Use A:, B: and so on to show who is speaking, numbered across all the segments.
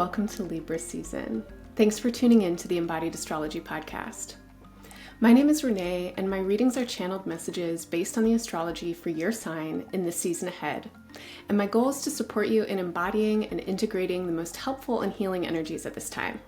A: welcome to Libra season. Thanks for tuning in to the Embodied Astrology podcast. My name is Renee, and my readings are channeled messages based on the astrology for your sign in the season ahead. And my goal is to support you in embodying and integrating the most helpful and healing energies at this time.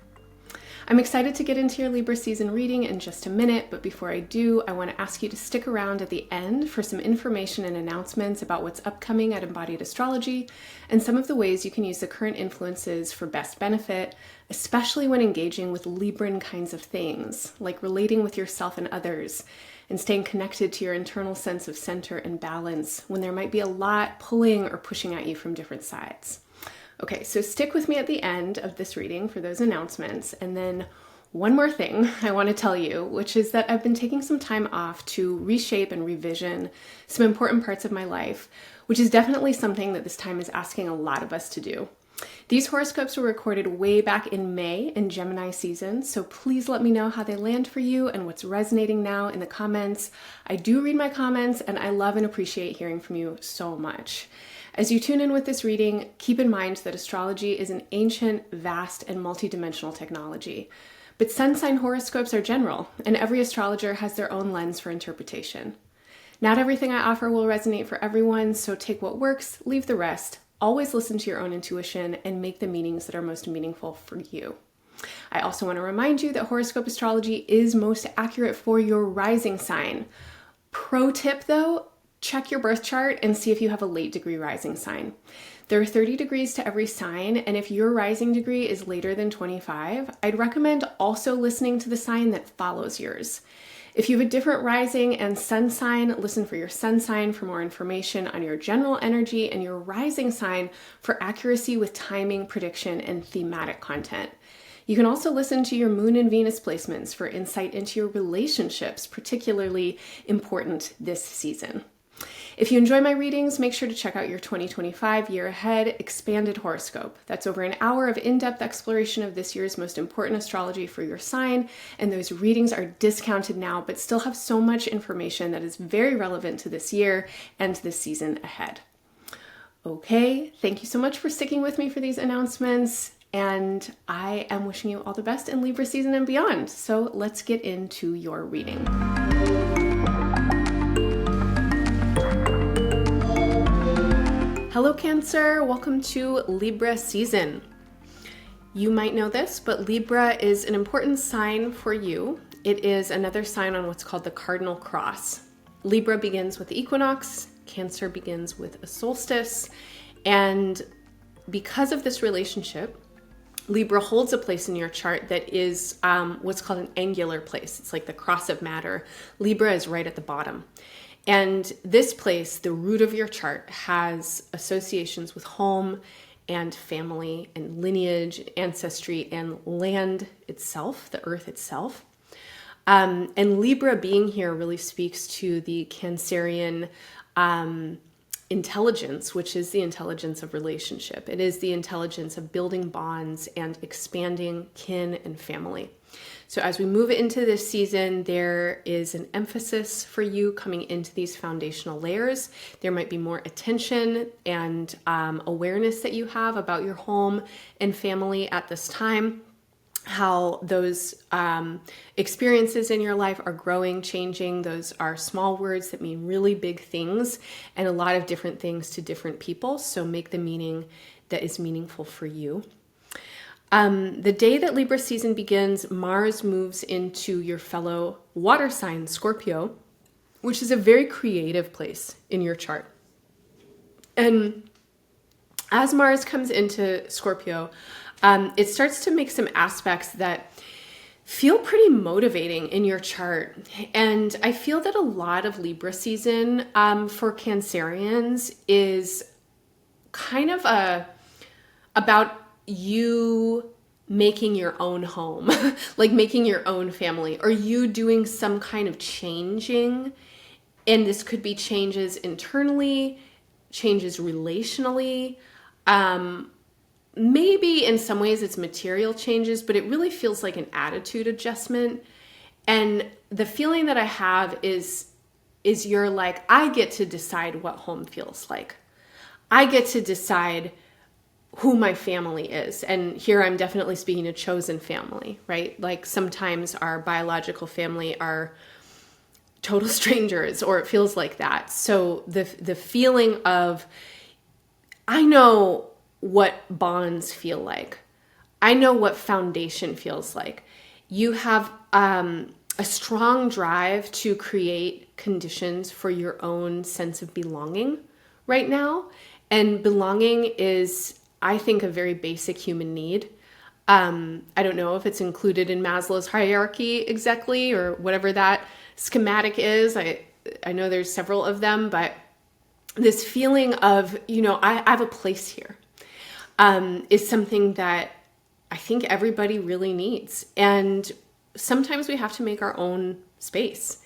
A: I'm excited to get into your Libra season reading in just a minute, but before I do, I want to ask you to stick around at the end for some information and announcements about what's upcoming at Embodied Astrology and some of the ways you can use the current influences for best benefit, especially when engaging with Libran kinds of things, like relating with yourself and others, and staying connected to your internal sense of center and balance when there might be a lot pulling or pushing at you from different sides. Okay, so stick with me at the end of this reading for those announcements. And then one more thing I want to tell you, which is that I've been taking some time off to reshape and revision some important parts of my life, which is definitely something that this time is asking a lot of us to do. These horoscopes were recorded way back in May in Gemini season, so please let me know how they land for you and what's resonating now in the comments. I do read my comments, and I love and appreciate hearing from you so much. As you tune in with this reading, keep in mind that astrology is an ancient, vast, and multidimensional technology. But sun sign horoscopes are general, and every astrologer has their own lens for interpretation. Not everything I offer will resonate for everyone, so take what works, leave the rest. Always listen to your own intuition and make the meanings that are most meaningful for you. I also want to remind you that horoscope astrology is most accurate for your rising sign. Pro tip though, check your birth chart and see if you have a late degree rising sign. There are 30 degrees to every sign, and if your rising degree is later than 25, I'd recommend also listening to the sign that follows yours. If you have a different rising and sun sign, listen for your sun sign for more information on your general energy and your rising sign for accuracy with timing, prediction, and thematic content. You can also listen to your moon and Venus placements for insight into your relationships, particularly important this season. If you enjoy my readings, make sure to check out your 2025 Year Ahead Expanded Horoscope. That's over an hour of in-depth exploration of this year's most important astrology for your sign, and those readings are discounted now, but still have so much information that is very relevant to this year and this season ahead. Okay, thank you so much for sticking with me for these announcements, and I am wishing you all the best in Libra season and beyond. So let's get into your reading. Hello Cancer, welcome to Libra season. You might know this, but Libra is an important sign for you. It is another sign on what's called the cardinal cross. Libra begins with the equinox, Cancer begins with a solstice, and because of this relationship, Libra holds a place in your chart that is what's called an angular place. It's like the cross of matter. Libra is right at the bottom. And this place, the root of your chart, has associations with home and family and lineage, ancestry, and land itself, the earth itself. And Libra being here really speaks to the Cancerian intelligence, which is the intelligence of relationship. It is the intelligence of building bonds and expanding kin and family. So as we move into this season, there is an emphasis for you coming into these foundational layers. There might be more attention and awareness that you have about your home and family at this time, how those experiences in your life are growing, changing. Those are small words that mean really big things and a lot of different things to different people. So make the meaning that is meaningful for you. The day that Libra season begins, Mars moves into your fellow water sign, Scorpio, which is a very creative place in your chart. And as Mars comes into Scorpio, it starts to make some aspects that feel pretty motivating in your chart. And I feel that a lot of Libra season for Cancerians is kind of about you making your own home, like making your own family, or you doing some kind of changing. And this could be changes internally, changes relationally. Maybe in some ways it's material changes, but it really feels like an attitude adjustment. And the feeling that I have is you're like, I get to decide what home feels like. I get to decide who my family is. And here I'm definitely speaking a chosen family, right? Like sometimes our biological family are total strangers, or it feels like that. So the feeling of, I know what bonds feel like. I know what foundation feels like. You have a strong drive to create conditions for your own sense of belonging right now. And belonging is, I think, a very basic human need. I don't know if it's included in Maslow's hierarchy exactly, or whatever that schematic is. I know there's several of them, but this feeling of, I have a place here, is something that I think everybody really needs. And sometimes we have to make our own space.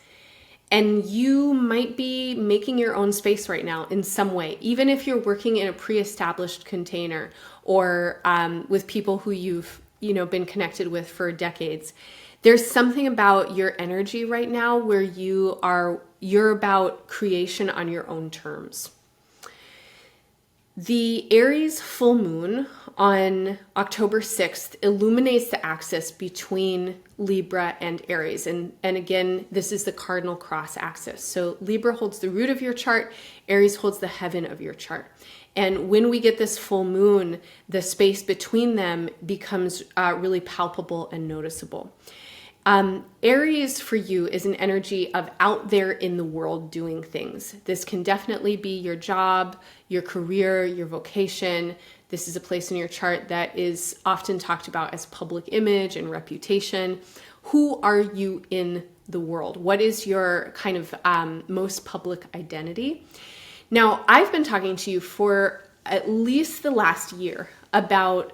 A: And you might be making your own space right now in some way, even if you're working in a pre-established container, or with people who you've been connected with for decades. There's something about your energy right now where you're about creation on your own terms. The Aries full moon on October 6th illuminates the axis between Libra and Aries. And again, this is the cardinal cross axis. So Libra holds the root of your chart, Aries holds the heaven of your chart. And when we get this full moon, the space between them becomes really palpable and noticeable. Aries for you is an energy of out there in the world doing things. This can definitely be your job, your career, your vocation. This is a place in your chart that is often talked about as public image and reputation. Who are you in the world? What is your kind of most public identity? Now, I've been talking to you for at least the last year about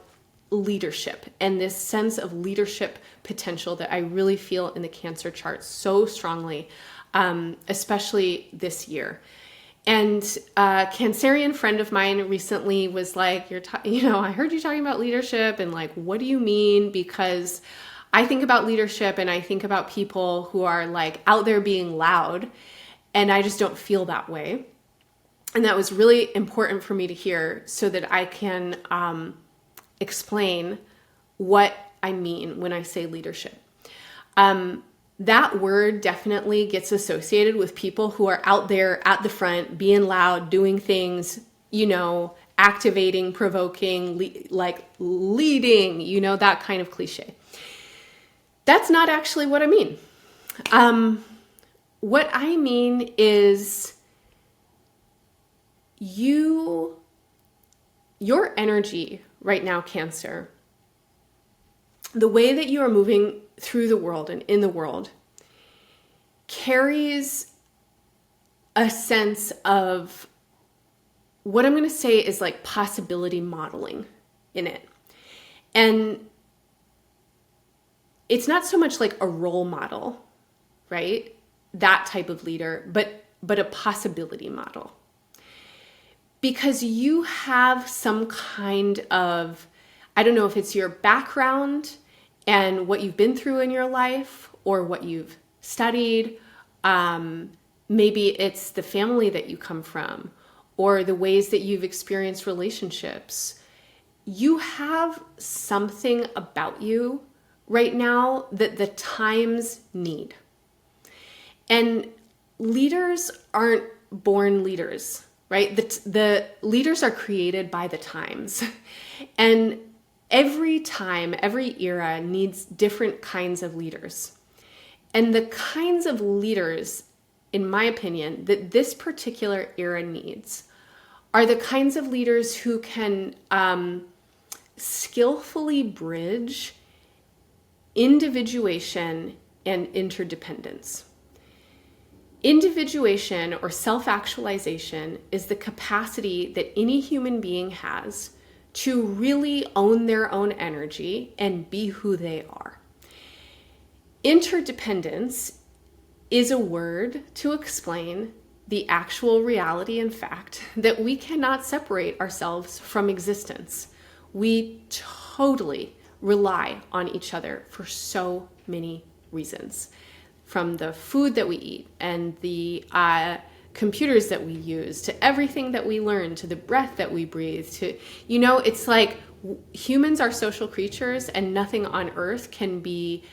A: leadership and this sense of leadership potential that I really feel in the Cancer chart so strongly, especially this year. And a Cancerian friend of mine recently was like, I heard you talking about leadership, and like, what do you mean? Because I think about leadership and I think about people who are like out there being loud, and I just don't feel that way. And that was really important for me to hear so that I can explain what I mean when I say leadership. That word definitely gets associated with people who are out there at the front, being loud, doing things, activating, provoking, leading, that kind of cliche. That's not actually what I mean. What I mean is your energy right now, Cancer, the way that you are moving through the world and in the world carries a sense of what I'm going to say is like possibility modeling in it. And it's not so much like a role model, right? That type of leader, but a possibility model. Because you have some kind of, I don't know if it's your background and what you've been through in your life or what you've studied. Maybe it's the family that you come from or the ways that you've experienced relationships. You have something about you right now that the times need. And leaders aren't born leaders, right? The leaders are created by the times. And every time, every era needs different kinds of leaders. And the kinds of leaders, in my opinion, that this particular era needs are the kinds of leaders who can skillfully bridge individuation and interdependence. Individuation or self-actualization is the capacity that any human being has to really own their own energy and be who they are. Interdependence is a word to explain the actual reality and fact that we cannot separate ourselves from existence. We totally rely on each other for so many reasons. From the food that we eat and the computers that we use, to everything that we learn, to the breath that we breathe, to, you know, it's like humans are social creatures, and nothing on earth can be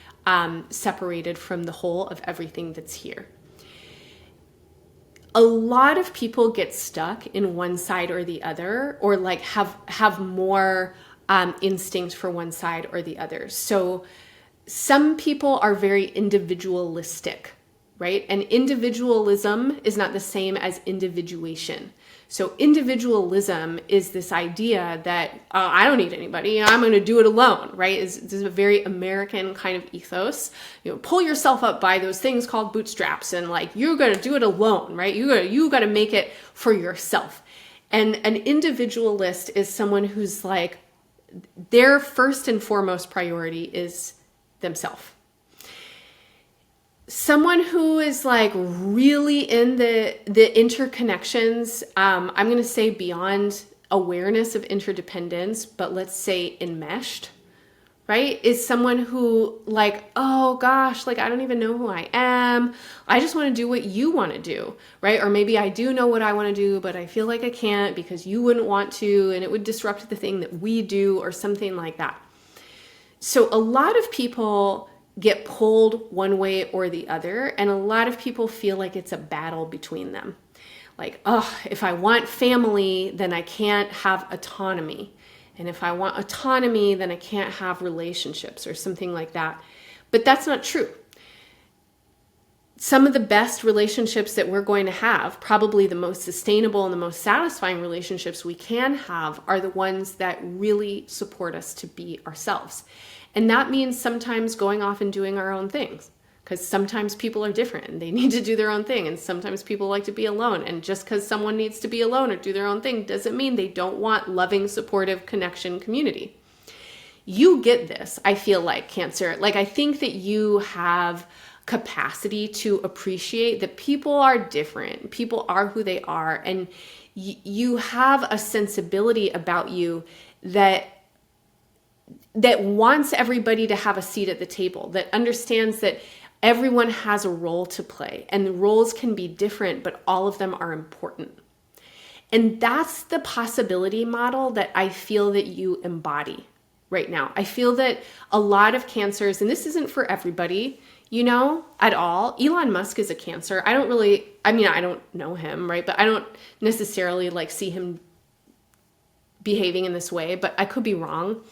A: separated from the whole of everything that's here. A lot of people get stuck in one side or the other, or like have more instinct for one side or the other. So some people are very individualistic, right? And individualism is not the same as individuation. So individualism is this idea that I don't need anybody, I'm going to do it alone, right? This is a very American kind of ethos. You know, pull yourself up by those things called bootstraps, and like you're going to do it alone, right? You got to make it for yourself. And an individualist is someone who's like, their first and foremost priority is themselves. Someone who is like really in the interconnections, I'm going to say beyond awareness of interdependence, but let's say enmeshed, right? Is someone who like, oh gosh, like I don't even know who I am. I just want to do what you want to do, right? Or maybe I do know what I want to do, but I feel like I can't because you wouldn't want to, and it would disrupt the thing that we do, or something like that. So a lot of people get pulled one way or the other, and a lot of people feel like it's a battle between them. Like, oh, if I want family, then I can't have autonomy. And if I want autonomy, then I can't have relationships, or something like that. But that's not true. Some of the best relationships that we're going to have, probably the most sustainable and the most satisfying relationships we can have, are the ones that really support us to be ourselves. And that means sometimes going off and doing our own things, because sometimes people are different and they need to do their own thing. And sometimes people like to be alone. And just because someone needs to be alone or do their own thing doesn't mean they don't want loving, supportive connection, community. You get this, I feel like, Cancer. Like, I think that you have capacity to appreciate that people are different. People are who they are. And you have a sensibility about you that wants everybody to have a seat at the table, that understands that everyone has a role to play, and the roles can be different, but all of them are important. And that's the possibility model that I feel that you embody right now. I feel that a lot of Cancers, and this isn't for everybody, you know, at all. Elon Musk is a Cancer. I don't know him, right? But I don't necessarily like see him behaving in this way, but I could be wrong.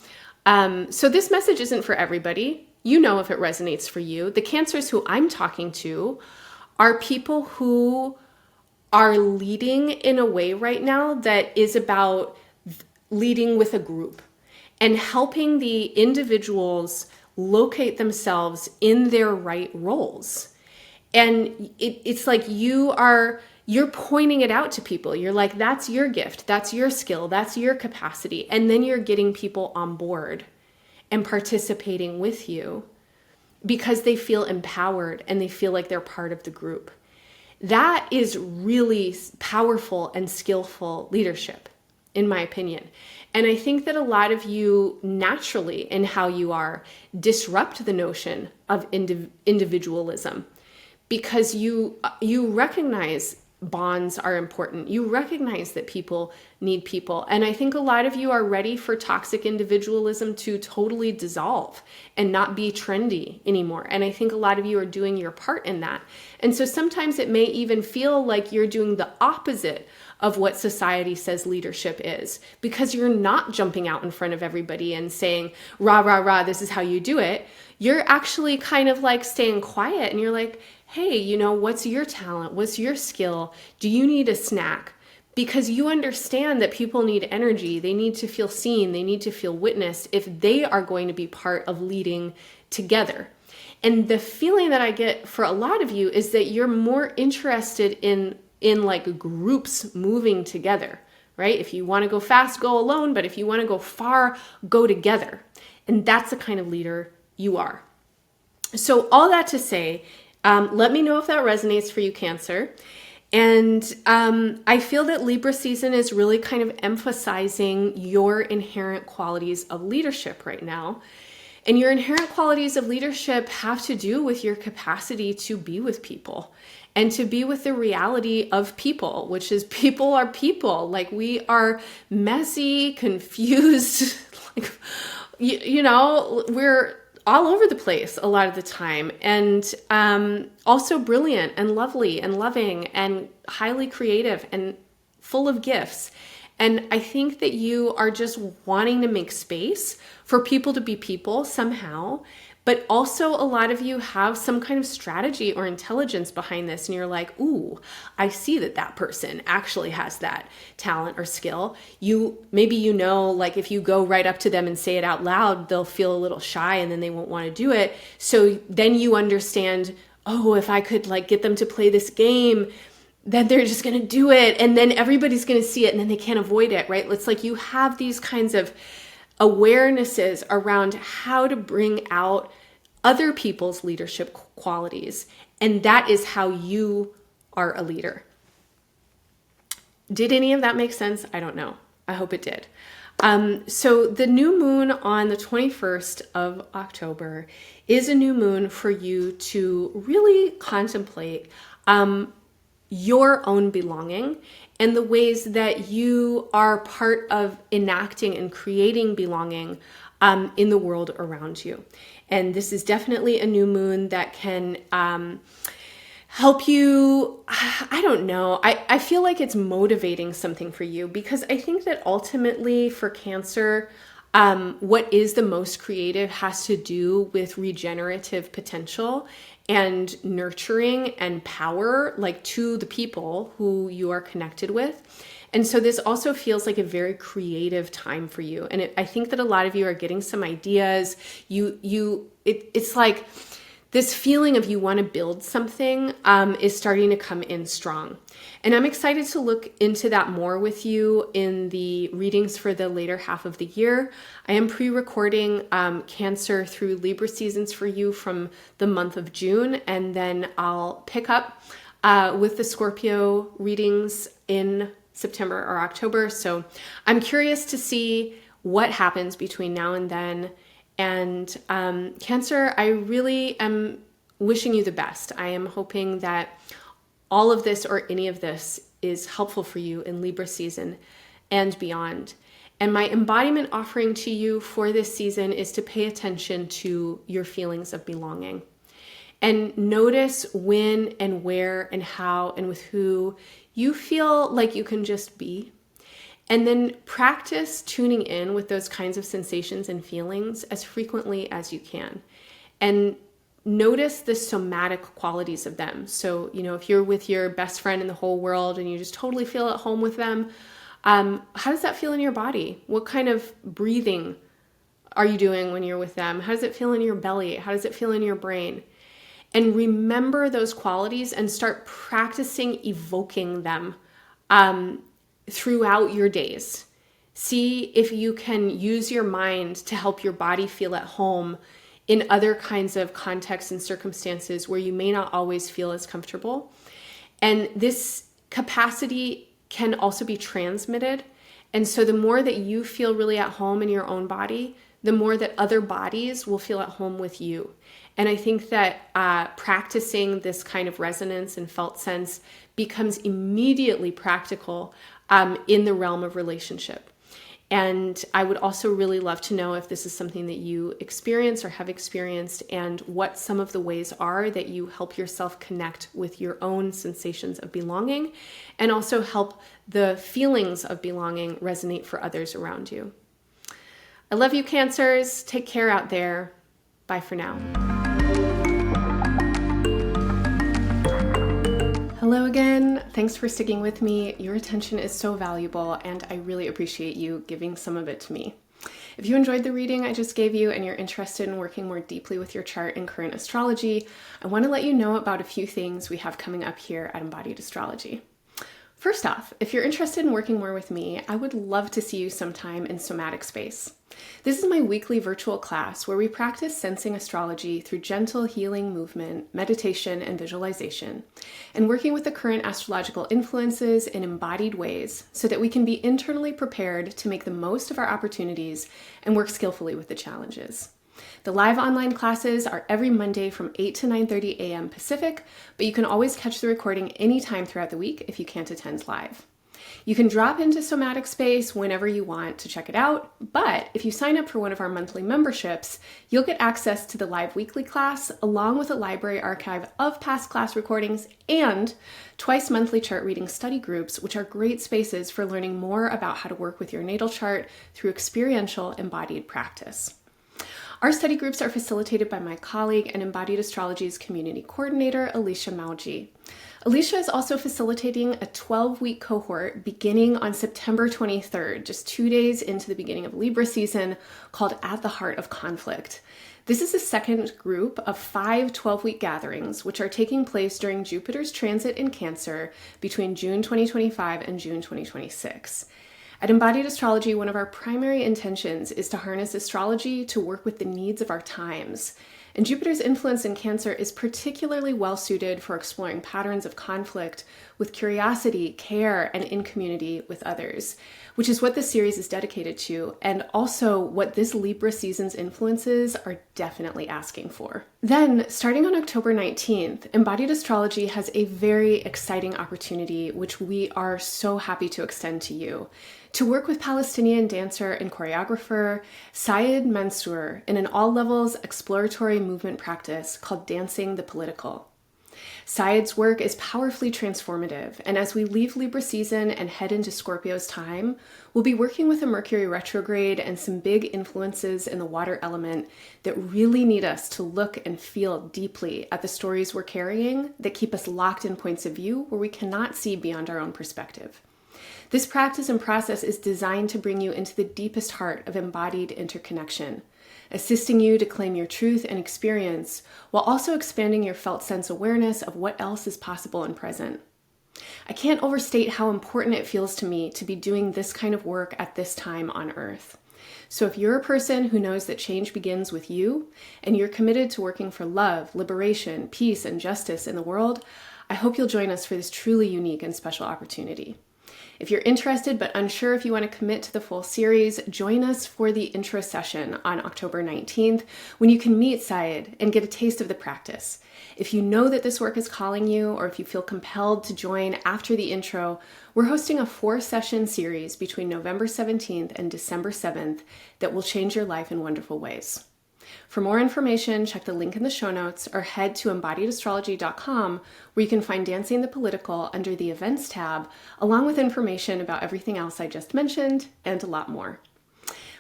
A: So this message isn't for everybody. You know if it resonates for you. The Cancers who I'm talking to are people who are leading in a way right now that is about leading with a group and helping the individuals locate themselves in their right roles. And it's like you're pointing it out to people. You're like, that's your gift, that's your skill, that's your capacity. And then you're getting people on board and participating with you because they feel empowered and they feel like they're part of the group. That is really powerful and skillful leadership, in my opinion. And I think that a lot of you naturally, in how you are, disrupt the notion of individualism because you recognize bonds are important. You recognize that people need people. And I think a lot of you are ready for toxic individualism to totally dissolve and not be trendy anymore. And I think a lot of you are doing your part in that. And so sometimes it may even feel like you're doing the opposite of what society says leadership is, because you're not jumping out in front of everybody and saying, rah, rah, rah, this is how you do it. You're actually kind of like staying quiet and you're like, hey, you know, what's your talent? What's your skill? Do you need a snack? Because you understand that people need energy. They need to feel seen. They need to feel witnessed if they are going to be part of leading together. And the feeling that I get for a lot of you is that you're more interested in like groups moving together, right? If you want to go fast, go alone. But if you want to go far, go together. And that's the kind of leader you are. So all that to say, let me know if that resonates for you, Cancer. And I feel that Libra season is really kind of emphasizing your inherent qualities of leadership right now. And your inherent qualities of leadership have to do with your capacity to be with people and to be with the reality of people, which is people are people. Like, we are messy, confused, like, we're all over the place a lot of the time, and also brilliant and lovely and loving and highly creative and full of gifts. And I think that you are just wanting to make space for people to be people somehow, but also a lot of you have some kind of strategy or intelligence behind this, and you're like, ooh, I see that person actually has that talent or skill. Maybe like if you go right up to them and say it out loud, they'll feel a little shy and then they won't want to do it. So then you understand, oh, if I could like get them to play this game, then they're just going to do it, and then everybody's going to see it, and then they can't avoid it, right? It's like you have these kinds of awarenesses around how to bring out other people's leadership qualities, and that is how you are a leader. Did any of that make sense? I don't know. I hope it did. So the new moon on the 21st of October is a new moon for you to really contemplate your own belonging and the ways that you are part of enacting and creating belonging in the world around you. And this is definitely a new moon that can help you. I don't know. I feel like it's motivating something for you, because I think that ultimately for Cancer, what is the most creative has to do with regenerative potential and nurturing and power, like to the people who you are connected with. And so this also feels like a very creative time for you. And I think that a lot of you are getting some ideas. It's like this feeling of you want to build something is starting to come in strong. And I'm excited to look into that more with you in the readings for the later half of the year. I am pre-recording Cancer through Libra seasons for you from the month of June, and then I'll pick up with the Scorpio readings in September or October. So I'm curious to see what happens between now and then. And Cancer, I really am wishing you the best. I am hoping that all of this or any of this is helpful for you in Libra season and beyond. And my embodiment offering to you for this season is to pay attention to your feelings of belonging and notice when and where and how and with who you feel like you can just be. And then practice tuning in with those kinds of sensations and feelings as frequently as you can. And notice the somatic qualities of them. So, if you're with your best friend in the whole world and you just totally feel at home with them, how does that feel in your body? What kind of breathing are you doing when you're with them? How does it feel in your belly? How does it feel in your brain? And remember those qualities and start practicing evoking them throughout your days. See if you can use your mind to help your body feel at home in other kinds of contexts and circumstances where you may not always feel as comfortable. And this capacity can also be transmitted. And so the more that you feel really at home in your own body, the more that other bodies will feel at home with you. And I think that practicing this kind of resonance and felt sense becomes immediately practical in the realm of relationship. And I would also really love to know if this is something that you experience or have experienced, and what some of the ways are that you help yourself connect with your own sensations of belonging, and also help the feelings of belonging resonate for others around you. I love you, Cancers. Take care out there. Bye for now. Hello again. Thanks for sticking with me. Your attention is so valuable, and I really appreciate you giving some of it to me. If you enjoyed the reading I just gave you and you're interested in working more deeply with your chart and current astrology, I want to let you know about a few things we have coming up here at Embodied Astrology. First off, if you're interested in working more with me, I would love to see you sometime in Somatic Space. This is my weekly virtual class where we practice sensing astrology through gentle healing movement, meditation, and visualization, and working with the current astrological influences in embodied ways so that we can be internally prepared to make the most of our opportunities and work skillfully with the challenges. The live online classes are every Monday from 8 to 9:30 a.m. Pacific, but you can always catch the recording anytime throughout the week if you can't attend live. You can drop into Somatic Space whenever you want to check it out, but if you sign up for one of our monthly memberships, you'll get access to the live weekly class along with a library archive of past class recordings and twice monthly chart reading study groups, which are great spaces for learning more about how to work with your natal chart through experiential embodied practice. Our study groups are facilitated by my colleague and Embodied Astrology's community coordinator, Alicia Mauji. Alicia is also facilitating a 12-week cohort beginning on September 23rd, just 2 days into the beginning of Libra season, called At the Heart of Conflict. This is the second group of 5 12-week gatherings, which are taking place during Jupiter's transit in Cancer between June 2025 and June 2026. At Embodied Astrology, one of our primary intentions is to harness astrology to work with the needs of our times. And Jupiter's influence in Cancer is particularly well suited for exploring patterns of conflict with curiosity, care, and in community with others, which is what this series is dedicated to, and also what this Libra season's influences are definitely asking for. Then, starting on October 19th, Embodied Astrology has a very exciting opportunity, which we are so happy to extend to you, to work with Palestinian dancer and choreographer Saed Mansour in an all-levels exploratory movement practice called Dancing the Political. Saed's work is powerfully transformative, and as we leave Libra season and head into Scorpio's time, we'll be working with a Mercury retrograde and some big influences in the water element that really need us to look and feel deeply at the stories we're carrying that keep us locked in points of view where we cannot see beyond our own perspective. This practice and process is designed to bring you into the deepest heart of embodied interconnection, assisting you to claim your truth and experience while also expanding your felt sense awareness of what else is possible and present. I can't overstate how important it feels to me to be doing this kind of work at this time on Earth. So if you're a person who knows that change begins with you and you're committed to working for love, liberation, peace, and justice in the world, I hope you'll join us for this truly unique and special opportunity. If you're interested but unsure if you want to commit to the full series, join us for the intro session on October 19th when you can meet Saed and get a taste of the practice. If you know that this work is calling you, or if you feel compelled to join after the intro, we're hosting a 4-session series between November 17th and December 7th that will change your life in wonderful ways. For more information, check the link in the show notes or head to embodiedastrology.com, where you can find Dancing the Political under the Events tab, along with information about everything else I just mentioned and a lot more.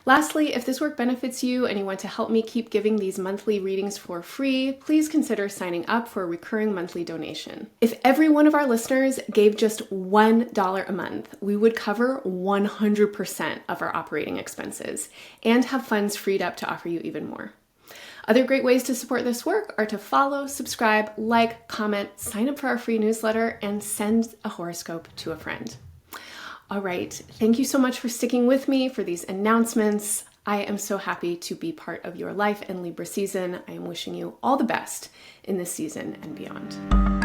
A: Lastly, if this work benefits you and you want to help me keep giving these monthly readings for free, please consider signing up for a recurring monthly donation. If every one of our listeners gave just $1 a month, we would cover 100% of our operating expenses and have funds freed up to offer you even more. Other great ways to support this work are to follow, subscribe, like, comment, sign up for our free newsletter, and send a horoscope to a friend. All right, thank you so much for sticking with me for these announcements. I am so happy to be part of your life and Libra season. I am wishing you all the best in this season and beyond.